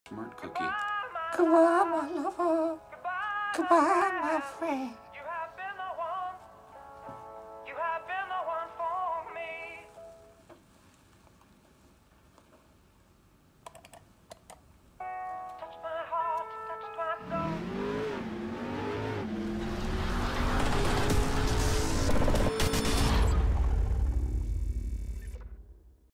Smart cookie. Goodbye, my lover. Goodbye, my friend. You have been the one. You have been the one for me. Touch my heart, touch my soul.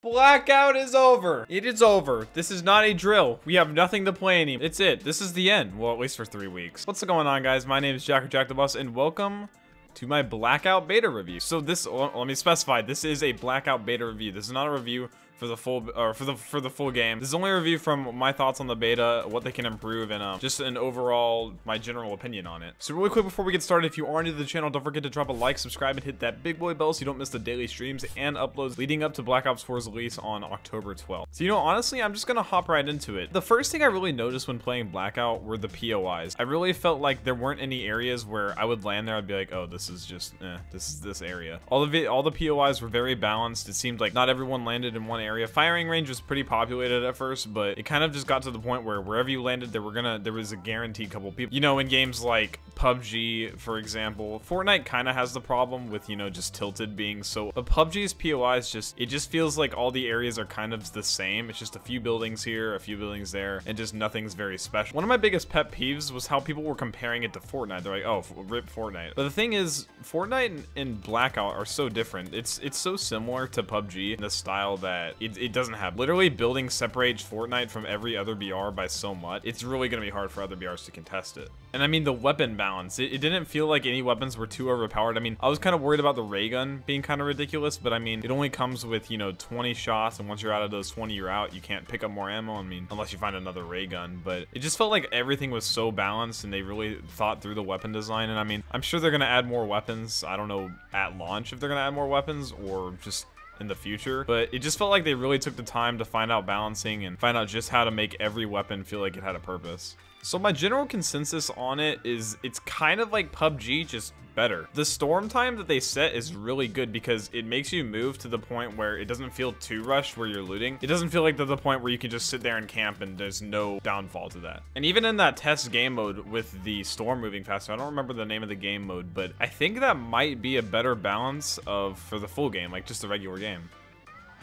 Blackout is over. It is over. This is not a drill. We have nothing to play anymore. It's it. This is the end. Well, at least for 3 weeks. What's going on, guys? My name is JackTheBus, and welcome to my Blackout beta review. So this, let me specify, this is a Blackout beta review. This is not a review for the full, or for the full game. This is only a review from my thoughts on the beta, what they can improve, and just an overall, my general opinion on it. So really quick before we get started, if you are new to the channel, don't forget to drop a like, subscribe, and hit that big boy bell so you don't miss the daily streams and uploads leading up to Black Ops 4's release on October 12th. So, you know, honestly, I'm just gonna hop right into it. The first thing I really noticed when playing Blackout were the POIs. I really felt like there weren't any areas where I would land there, I'd be like, oh, this is just, this is this area. All the POIs were very balanced. It seemed like not everyone landed in one area. Firing range was pretty populated at first, but it kind of just got to the point where wherever you landed, there was a guaranteed couple people. You know, in games like PUBG, for example, Fortnite kind of has the problem with, you know, just tilted being so, but PUBG's POIs it just feels like all the areas are kind of the same. It's just a few buildings here, a few buildings there, and just nothing's very special. One of my biggest pet peeves was how people were comparing it to Fortnite. They're like, oh, rip Fortnite. But the thing is, Fortnite and Blackout are so different. It's so similar to PUBG in the style that it doesn't have. Literally, building separates Fortnite from every other BR by so much. It's really going to be hard for other BRs to contest it. And I mean, the weapon balance, it didn't feel like any weapons were too overpowered. I mean, I was kind of worried about the ray gun being kind of ridiculous, but I mean, it only comes with, you know, 20 shots, and once you're out of those 20, you're out. You can't pick up more ammo, I mean, unless you find another ray gun. But it just felt like everything was so balanced, and they really thought through the weapon design. And I mean, I'm sure they're going to add more weapons. I don't know at launch if they're going to add more weapons or just in the future, but it just felt like they really took the time to find out balancing and find out just how to make every weapon feel like it had a purpose. So my general consensus on it is it's kind of like PUBG, just better. The storm time that they set is really good because it makes you move to the point where it doesn't feel too rushed where you're looting. It doesn't feel like the point where you can just sit there and camp and there's no downfall to that. And even in that test game mode with the storm moving faster, I don't remember the name of the game mode, but I think that might be a better balance for the full game, like just the regular game.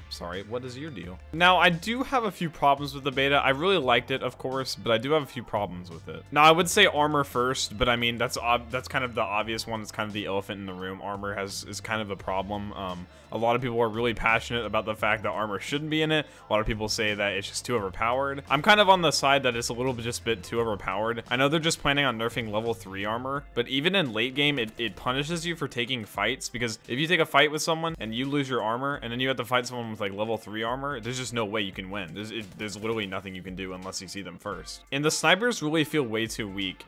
Sorry, what is your deal? Now, I do have a few problems with the beta. I really liked it, of course, but I do have a few problems with it. Now, I would say armor first, but I mean, that's kind of the obvious one. It's kind of the elephant in the room. Armor is kind of a problem. A lot of people are really passionate about the fact that armor shouldn't be in it. A lot of people say that it's just too overpowered. I'm kind of on the side that it's a little bit too overpowered. I know they're just planning on nerfing level 3 armor, but even in late game, it punishes you for taking fights, because if you take a fight with someone and you lose your armor, and then you have to fight someone with like level 3 armor, there's just no way you can win. There's literally nothing you can do unless you see them first. And the snipers really feel way too weak.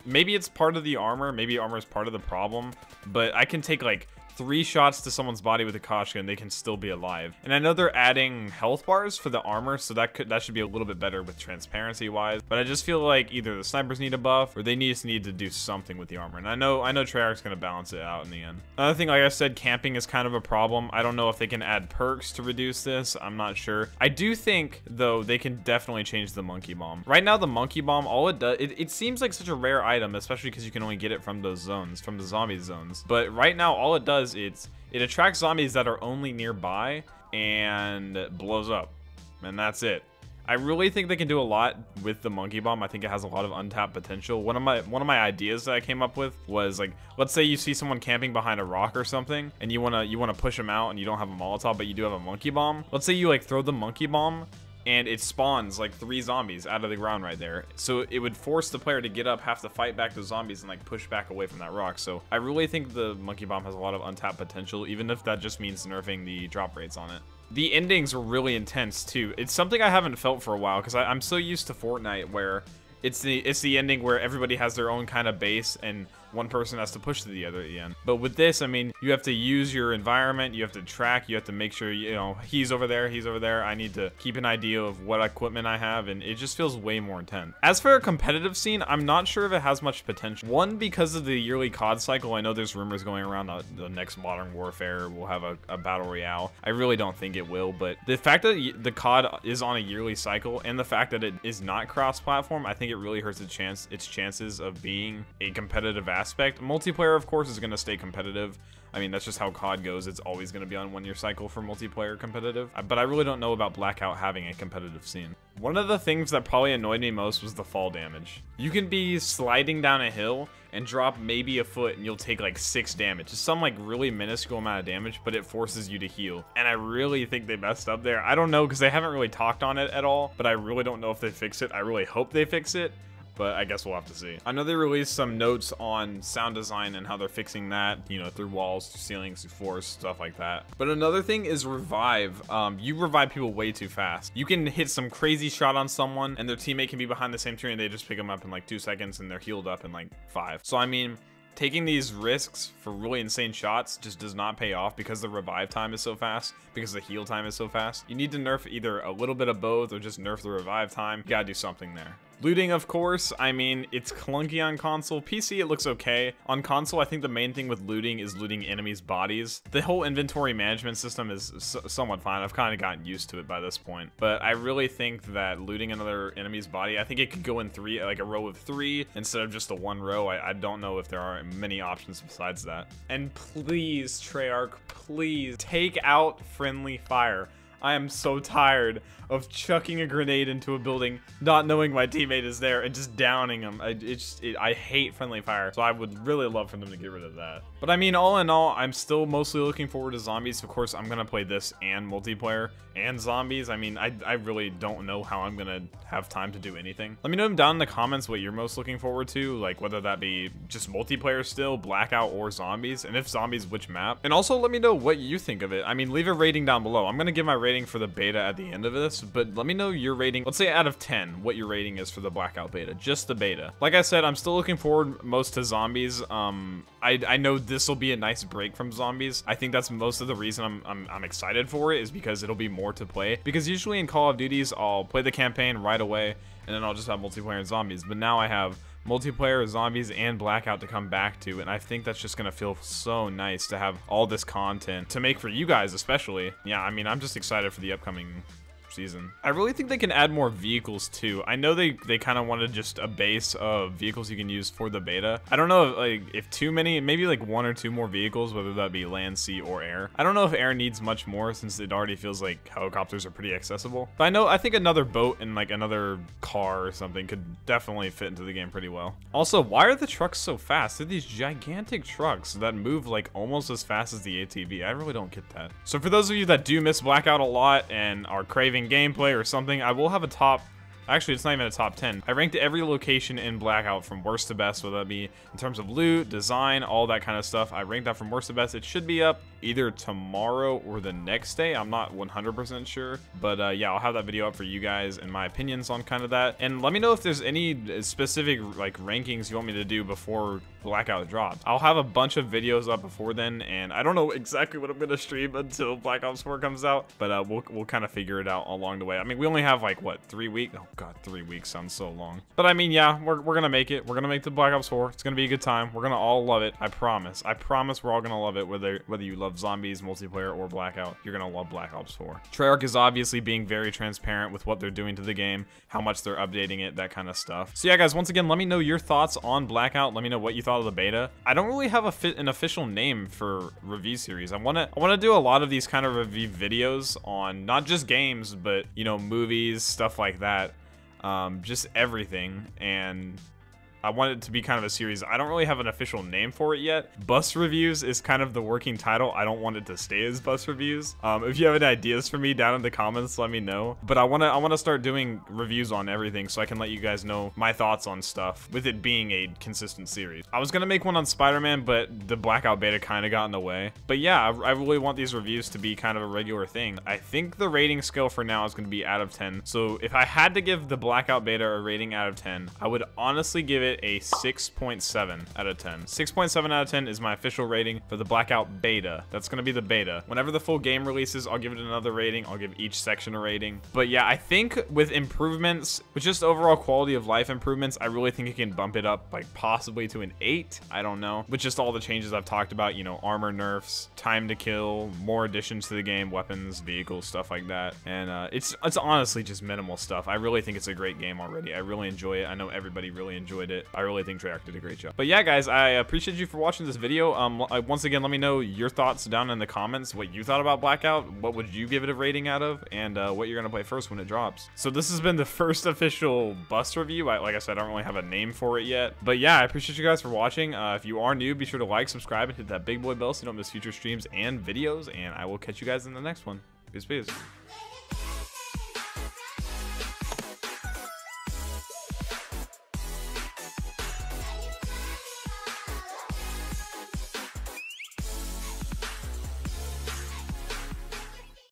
Maybe it's part of the armor, maybe armor is part of the problem, but I can take like 3 shots to someone's body with a shotgun, they can still be alive. And I know they're adding health bars for the armor, so that should be a little bit better with transparency wise. But I just feel like either the snipers need a buff or they just need to do something with the armor. And I know Treyarch's gonna balance it out in the end. Another thing, like I said, camping is kind of a problem. I don't know if they can add perks to reduce this. I'm not sure. I do think though they can definitely change the monkey bomb. Right now, the monkey bomb, all it does, it seems like such a rare item, especially because you can only get it from those zones, from the zombie zones. But right now, all it does, it attracts zombies that are only nearby and blows up, and that's it. I really think they can do a lot with the monkey bomb. I think it has a lot of untapped potential. One of my ideas that I came up with was, like, let's say you see someone camping behind a rock or something, and you wanna push them out, and you don't have a Molotov, but you do have a monkey bomb. Let's say you like throw the monkey bomb, and it spawns like 3 zombies out of the ground right there. So it would force the player to get up, have to fight back the zombies, and like push back away from that rock. So I really think the monkey bomb has a lot of untapped potential, even if that just means nerfing the drop rates on it. The endings were really intense too. It's something I haven't felt for a while, because I'm so used to Fortnite where it's the ending where everybody has their own kind of base, and one person has to push to the other at the end. But with this, I mean, you have to use your environment, you have to track, you have to make sure, you know, he's over there, I need to keep an idea of what equipment I have, and it just feels way more intense. As for a competitive scene, I'm not sure if it has much potential. One, because of the yearly COD cycle, I know there's rumors going around that the next Modern Warfare will have a battle royale. I really don't think it will, but the fact that the COD is on a yearly cycle and the fact that it is not cross-platform, I think it really hurts its chances of being a competitive aspect. Multiplayer, of course, is going to stay competitive. I mean, that's just how COD goes. It's always going to be on one-year cycle for multiplayer competitive. But I really don't know about Blackout having a competitive scene. One of the things that probably annoyed me most was the fall damage. You can be sliding down a hill and drop maybe a foot and you'll take like 6 damage. It's some like really minuscule amount of damage, but it forces you to heal. And I really think they messed up there. I don't know, because they haven't really talked on it at all, but I really don't know if they fix it. I really hope they fix it, but I guess we'll have to see. I know they released some notes on sound design and how they're fixing that, you know, through walls, through ceilings, through floors, stuff like that. But another thing is revive. You revive people way too fast. You can hit some crazy shot on someone and their teammate can be behind the same tree and they just pick them up in like 2 seconds and they're healed up in like 5. So I mean, taking these risks for really insane shots just does not pay off because the revive time is so fast, because the heal time is so fast. You need to nerf either a little bit of both or just nerf the revive time. You gotta do something there. Looting, of course, I mean, it's clunky on console. PC, it looks okay. On console, I think the main thing with looting is looting enemies' bodies. The whole inventory management system is somewhat fine. I've kind of gotten used to it by this point. But I really think that looting another enemy's body, I think it could go in 3, like a row of 3 instead of just the 1 row. I don't know if there are many options besides that. And please, Treyarch, please take out friendly fire. I am so tired of chucking a grenade into a building, not knowing my teammate is there, and just downing them. I hate friendly fire, so I would really love for them to get rid of that. But I mean, all in all, I'm still mostly looking forward to zombies. Of course, I'm gonna play this and multiplayer and zombies. I mean, I really don't know how I'm gonna have time to do anything. Let me know down in the comments what you're most looking forward to, like whether that be just multiplayer still, Blackout, or zombies, and if zombies, which map. And also let me know what you think of it. I mean, leave a rating down below. I'm gonna give my rating for the beta at the end of this, but let me know your rating. Let's say out of 10, what your rating is for the Blackout beta, just the beta. Like I said, I'm still looking forward most to zombies. I know this will be a nice break from zombies. I think that's most of the reason I'm excited for it, is because it'll be more to play. Because usually in Call of Duties, I'll play the campaign right away, and then I'll just have multiplayer and zombies. But now I have multiplayer, zombies, and Blackout to come back to, and I think that's just gonna feel so nice to have all this content to make for you guys especially. Yeah, I mean, I'm just excited for the upcoming season. I really think they can add more vehicles too. I know they kind of wanted just a base of vehicles you can use for the beta. I don't know if too many, maybe like 1 or 2 more vehicles, whether that be land, sea, or air. I don't know if air needs much more since it already feels like helicopters are pretty accessible. But I think another boat and like another car or something could definitely fit into the game pretty well. Also, why are the trucks so fast? They're these gigantic trucks that move like almost as fast as the ATV. I really don't get that. So for those of you that do miss Blackout a lot and are craving gameplay or something, I will have a top. Actually, it's not even a top 10. I ranked every location in Blackout from worst to best, whether that be in terms of loot, design, all that kind of stuff. I ranked that from worst to best. It should be up either tomorrow or the next day. I'm not 100% sure, but yeah, I'll have that video up for you guys and my opinions on kind of that. And let me know if there's any specific like rankings you want me to do before Blackout drops. I'll have a bunch of videos up before then, and I don't know exactly what I'm gonna stream until Black Ops 4 comes out, but we'll kind of figure it out along the way. I mean, we only have like what, 3 weeks? Oh god, 3 weeks sounds so long. But I mean, yeah, we're gonna make it. We're gonna make the Black Ops 4. It's gonna be a good time. We're gonna all love it. I promise. I promise we're all gonna love it, whether you love zombies, multiplayer, or Blackout. You're gonna love Black Ops 4. Treyarch is obviously being very transparent with what they're doing to the game, how much they're updating it, that kind of stuff. So yeah, guys, once again, let me know your thoughts on Blackout. Let me know what you thought of the beta. I don't really have an official name for review series. I wanna do a lot of these kind of review videos on not just games, but you know, movies, stuff like that. Just everything, and I want it to be kind of a series. I don't really have an official name for it yet. Bus Reviews is kind of the working title. I don't want it to stay as Bus Reviews. If you have any ideas for me down in the comments, let me know. But I wanna start doing reviews on everything so I can let you guys know my thoughts on stuff with it being a consistent series. I was gonna make one on Spider-Man, but the Blackout beta kind of got in the way. But yeah, I really want these reviews to be kind of a regular thing. I think the rating scale for now is gonna be out of 10. So if I had to give the Blackout beta a rating out of 10, I would honestly give it it a 6.7 out of 10. 6.7 out of 10 is my official rating for the Blackout beta. That's gonna be the beta. Whenever the full game releases, I'll give it another rating. I'll give each section a rating. But yeah, I think with improvements, with just overall quality of life improvements, I really think it can bump it up like possibly to an 8. I don't know. With just all the changes I've talked about, you know, armor nerfs, time to kill, more additions to the game, weapons, vehicles, stuff like that. And it's honestly just minimal stuff. I really think it's a great game already. I really enjoy it. I know everybody really enjoyed it. I really think Treyarch did a great job. But yeah, guys, I appreciate you for watching this video. Once again, let me know your thoughts down in the comments, what you thought about Blackout, what would you give it a rating out of, and what you're gonna play first when it drops. So this has been the first official bus review. Like I said, I don't really have a name for it yet. But yeah, I appreciate you guys for watching. If you are new, be sure to like, subscribe, and hit that big boy bell so you don't miss future streams and videos. And I will catch you guys in the next one. Peace, peace.